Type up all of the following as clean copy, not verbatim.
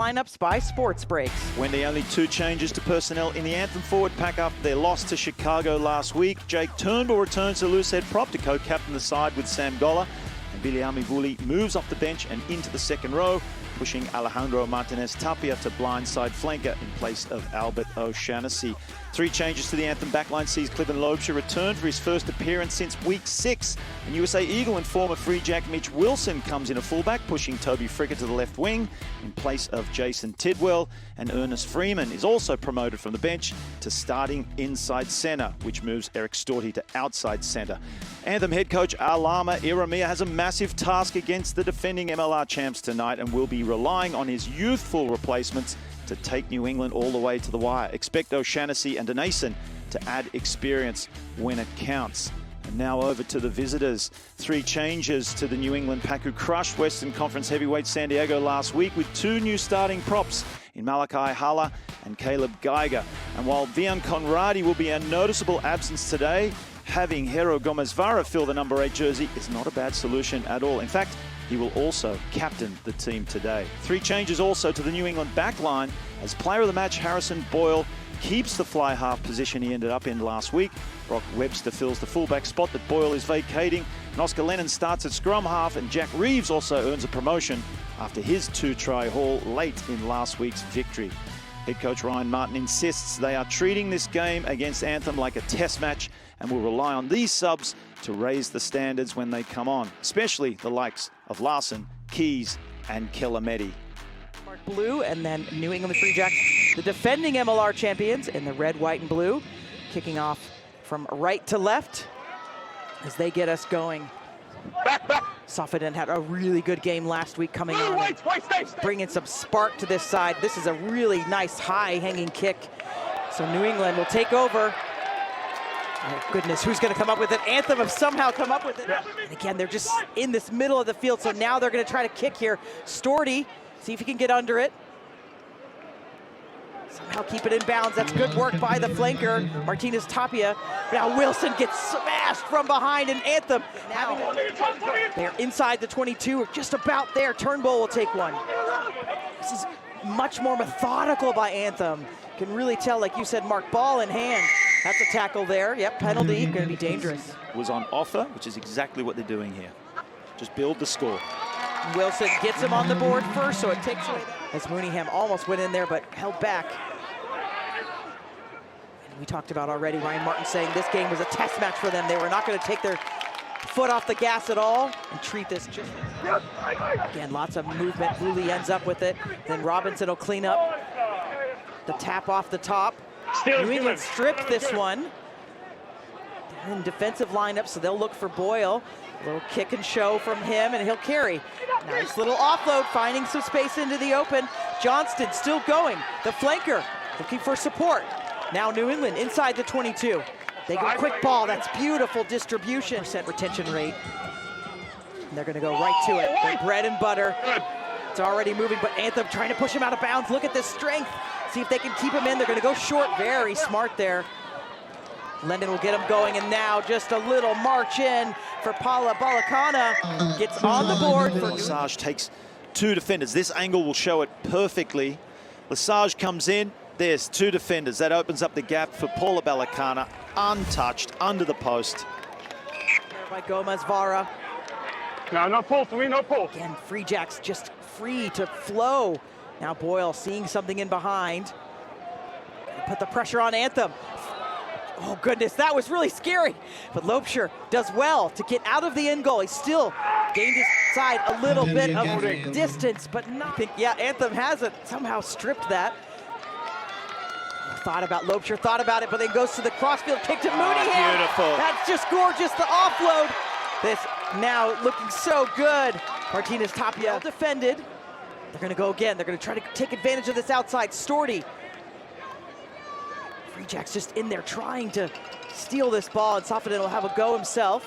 lineups by Sports Breaks. Wendy, only 2 changes to personnel in the Anthem forward pack after their loss to Chicago last week. Jake Turnbull returns to loose head prop to co-captain the side with Sam Golla. And Viliami Vuli moves off the bench and into the second row, pushing Alejandro Martinez Tapia to blindside flanker in place of Albert O'Shannessy. 3 changes to the Anthem backline sees Cliven Loebscher return for his first appearance since week 6. And USA Eagle and former Free Jack Mitch Wilson comes in a fullback, pushing Toby Fricker to the left wing in place of Jason Tidwell. And Ernest Freeman is also promoted from the bench to starting inside centre, which moves Eric Storti to outside centre. Anthem head coach Alama Iramia has a massive task against the defending MLR champs tonight and will be relying on his youthful replacements to take New England all the way to the wire. Expect O'Shannessy and Denason to add experience when it counts. And now over to the visitors. 3 changes to the New England pack who crushed Western Conference heavyweight San Diego last week with 2 new starting props in Malachi Hala and Caleb Geiger. And while Vian Conradi will be a noticeable absence today, having Hero Gomez-Vara fill the number 8 jersey is not a bad solution at all. In fact, he will also captain the team today. 3 changes also to the New England backline as player of the match Harrison Boyle keeps the fly half position he ended up in last week. Brock Webster fills the fullback spot that Boyle is vacating. And Oscar Lennon starts at scrum half, and Jack Reeves also earns a promotion after his 2-try haul late in last week's victory. Head coach Ryan Martin insists they are treating this game against Anthem like a test match and will rely on these subs to raise the standards when they come on, especially the likes of Larson, Keys, and Kelamedi. Mark Blue, and then New England Free Jacks, the defending MLR champions in the red, white, and blue, kicking off from right to left as they get us going. Sofiden had a really good game last week coming on, bringing some spark to this side. This is a really nice high-hanging kick. So New England will take over. Oh goodness, who's going to come up with it? Anthem have somehow come up with it. And again, they're just in this middle of the field, so now they're going to try to kick here. Storti, see if he can get under it. Somehow keep it in bounds. That's good work by the flanker, Martinez Tapia. Now Wilson gets smashed from behind, and Anthem now they're inside the 22, or just about there. Turnbull will take one. This is much more methodical by Anthem. Can really tell, like you said, Mark, ball in hand. That's a tackle there. Yep, penalty, going to be dangerous. Was on offer, which is exactly what they're doing here. Just build the score. Wilson gets him on the board first, so it takes away. As Mooneyham almost went in there, but held back. And we talked about already Ryan Martin saying this game was a test match for them. They were not going to take their foot off the gas at all and treat this just. Again, lots of movement. Woolley ends up with it. Then Robinson will clean up the tap off the top. New England stripped this one. They're in defensive lineup, so they'll look for Boyle. A little kick and show from him, and he'll carry. Nice little offload, finding some space into the open. Johnston still going. The flanker looking for support. Now New England inside the 22. They go quick ball. That's beautiful distribution. % retention rate. And they're going to go right to it. Their bread and butter. It's already moving, but Anthem trying to push him out of bounds. Look at this strength. See if they can keep him in. They're going to go short. Very smart there. Lennon will get him going, and now just a little march in for Paula Balakana. Gets on the board. Lesage takes 2 defenders. This angle will show it perfectly. Lesage comes in. There's 2 defenders. That opens up the gap for Paula Balakana. Untouched, under the post. There by Gomez-Vara. No pull for me, no pull. Again, Free Jacks just free to flow. Now Boyle seeing something in behind. Put the pressure on Anthem. Oh goodness, that was really scary. But Loebscher does well to get out of the end goal. He still gained his side a little bit of distance, but nothing. Yeah, Anthem hasn't somehow stripped that. Thought about Loebscher, thought about it, but then goes to the crossfield kick to Mooneyham. Beautiful. That's just gorgeous, the offload. This now looking so good. Martinez Tapia well defended. They're gonna go again. They're gonna try to take advantage of this outside. Storti. Free Jacks just in there trying to steal this ball, and Sofiden will have a go himself.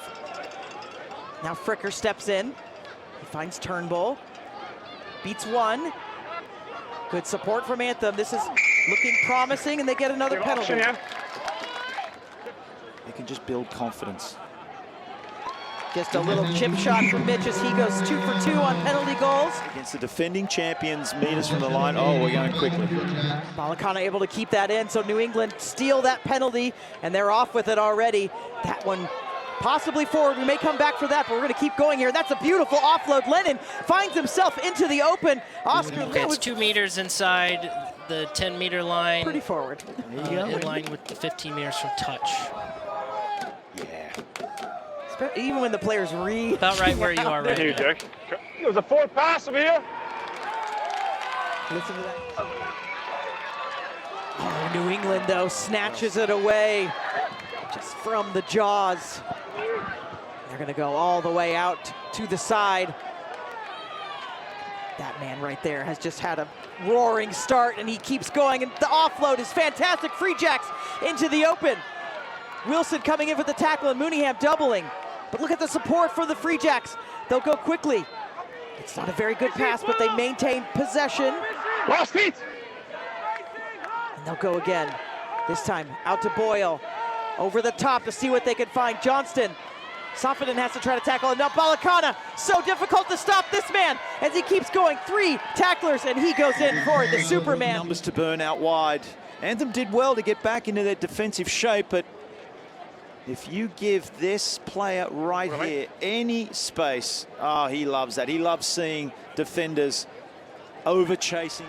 Now Fricker steps in. He finds Turnbull. Beats one. Good support from Anthem. This is looking promising, and they get another penalty. They can just build confidence. Just a little chip shot from Mitch as he goes 2 for 2 on penalty goals. Against the defending champions, meters from the line. Oh, we're going quickly. Balakana able to keep that in, so New England steal that penalty, and they're off with it already. That one possibly forward. We may come back for that, but we're going to keep going here. That's a beautiful offload. Lennon finds himself into the open. Oscar, okay, it's 2 meters inside the 10-meter line. Pretty forward. In line with the 15 meters from touch. Even when the players read. About right where you are right Here, now. Jack. There was a forward pass over here. Listen to that. Oh, New England, though, snatches it away just from the jaws. They're going to go all the way out to the side. That man right there has just had a roaring start, and he keeps going, and the offload is fantastic. Free Jacks into the open. Wilson coming in for the tackle, and Mooneyham doubling. But look at the support for the Free Jacks. They'll go quickly. It's not a very good pass, but they maintain possession. Last feet. And they'll go again. This time out to Boyle. Over the top to see what they can find. Johnston. Safedin has to try to tackle. And now Balakana. So difficult to stop this man as he keeps going. 3 tacklers, and he goes in for it, the Superman. Numbers to burn out wide. Anthem did well to get back into their defensive shape, but if you give this player right here any space, oh, he loves that. He loves seeing defenders over chasing.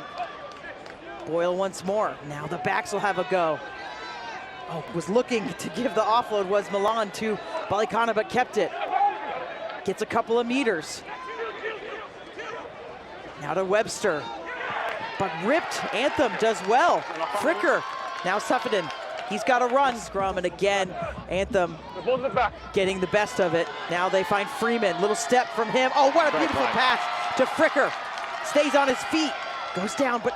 Boyle once more. Now the backs will have a go. Oh, was looking to give the offload was Milan to Balakana, but kept it. Gets a couple of meters. Now to Webster. But ripped. Anthem does well. Fricker. Now Safedin. He's got a run. Scrum, and again, Anthem getting the best of it. Now they find Freeman. Little step from him. Oh, what a beautiful pass to Fricker. Stays on his feet. Goes down, but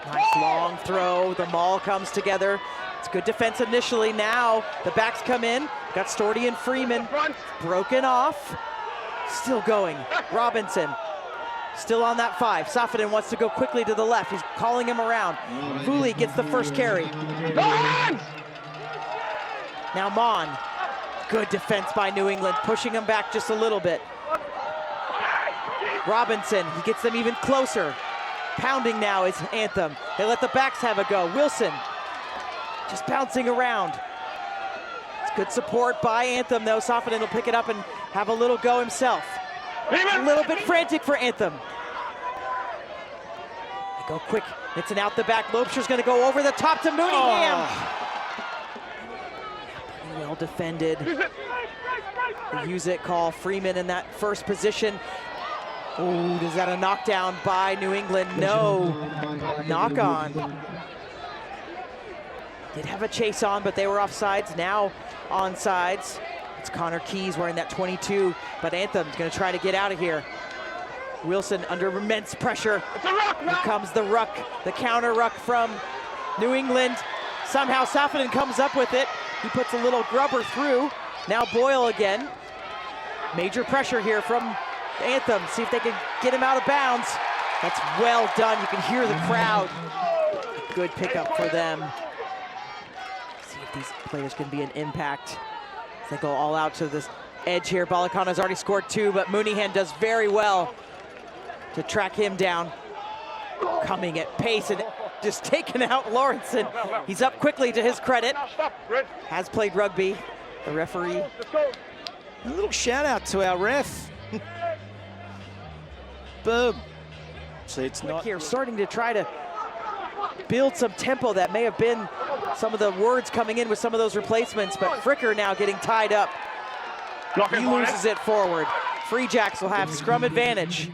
nice long throw. The maul comes together. It's good defense initially. Now the backs come in. Got Storty and Freeman. Broken off. Still going. Robinson. Still on that 5. Safedin wants to go quickly to the left. He's calling him around. Vooley gets the first carry. Now Mon. Good defense by New England, pushing him back just a little bit. Robinson, he gets them even closer. Pounding now is Anthem. They let the backs have a go. Wilson just bouncing around. It's good support by Anthem, though. Safedin will pick it up and have a little go himself. A little bit frantic for Anthem. They go quick. It's an out the back. Lobster's going to go over the top to Mooneyham. Pretty well defended. The use it call. Freeman in that first position. Oh, is that a knockdown by New England? No. Knock on. Did have a chase on, but they were offsides. Now onsides. It's Connor Keys wearing that 22, but Anthem's going to try to get out of here. Wilson under immense pressure. Here comes the ruck, the counter ruck from New England. Somehow Safedin comes up with it. He puts a little grubber through. Now Boyle again. Major pressure here from Anthem. See if they can get him out of bounds. That's well done. You can hear the crowd. Good pickup for them. See if these players can be an impact. They go all out to this edge here. Balakana's already scored 2, but Mooneyham does very well to track him down. Coming at pace and just taking out Lawrenson. He's up quickly to his credit. Has played rugby. The referee. A little shout out to our ref. Boom. So it's not here, starting to try to build some tempo. That may have been some of the words coming in with some of those replacements, but Fricker now getting tied up. He loses it forward. Free Jacks will have scrum advantage.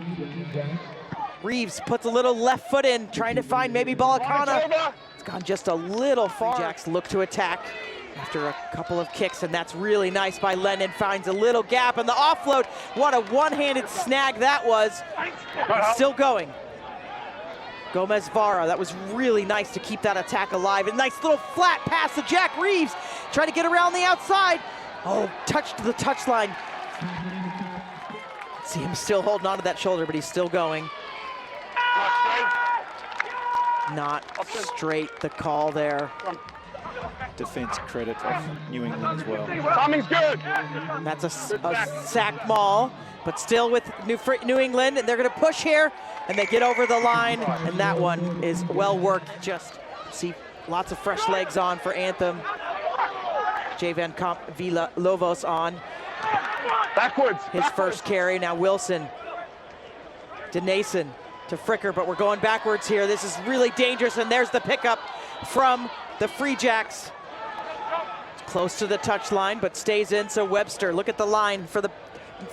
Reeves puts a little left foot in, trying to find maybe Balakana. It's gone just a little far. Free Jacks look to attack after a couple of kicks, and that's really nice by Lennon. Finds a little gap, and the offload. What a one-handed snag that was. He's still going. Gomez Vara, that was really nice to keep that attack alive. A nice little flat pass to Jack Reeves. Trying to get around the outside. Oh, touched the touchline. See him still holding on to that shoulder, but he's still going. Not straight, the call there. defense credit of New England as well. Timing's good. That's a sack maul, but still with New England, and they're going to push here, and they get over the line, and that one is well worked. Just see lots of fresh legs on for Anthem. Javan Villalobos on. Backwards. His first carry. Now Wilson to Nason to Fricker, but we're going backwards here. This is really dangerous, and there's the pickup from the Free Jacks. Close to the touchline, but stays in, so Webster, look at the line for the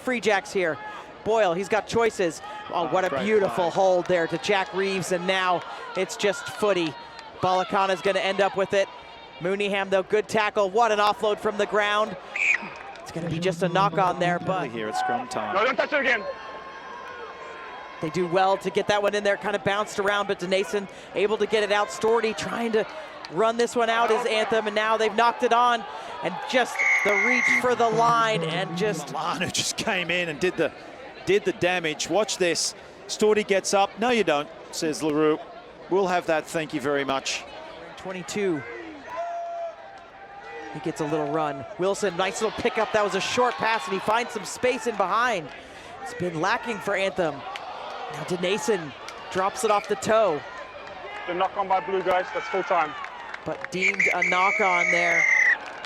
Free Jacks here. Boyle, he's got choices. Oh, what a beautiful hold there to Jack Reeves, and now it's just footy. Balakana's gonna end up with it. Mooneyham, though, good tackle. What an offload from the ground. It's gonna be just a knock on there, but here at scrum time. No, don't touch it again. they do well to get that one in there, kind of bounced around, but Denason able to get it out. Storty trying to run this one out as Anthem, and now they've knocked it on, and just the reach for the line, and just Milano just came in and did the damage. Watch this. Storty gets up. No, you don't, says LaRue. We'll have that, thank you very much. 22. He gets a little run. Wilson, nice little pickup. That was a short pass, and he finds some space in behind. It's been lacking for Anthem. Now Denason drops it off the toe. The knock on by Blue, guys. That's full time. But deemed a knock on there.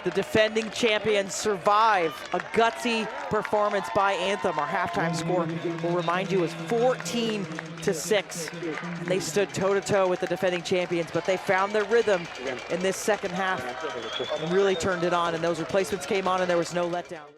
The defending champions survive a gutsy performance by Anthem. Our halftime score, will remind you, is 14-6. And they stood toe-to-toe with the defending champions, but they found their rhythm in this second half and really turned it on, and those replacements came on and there was no letdown.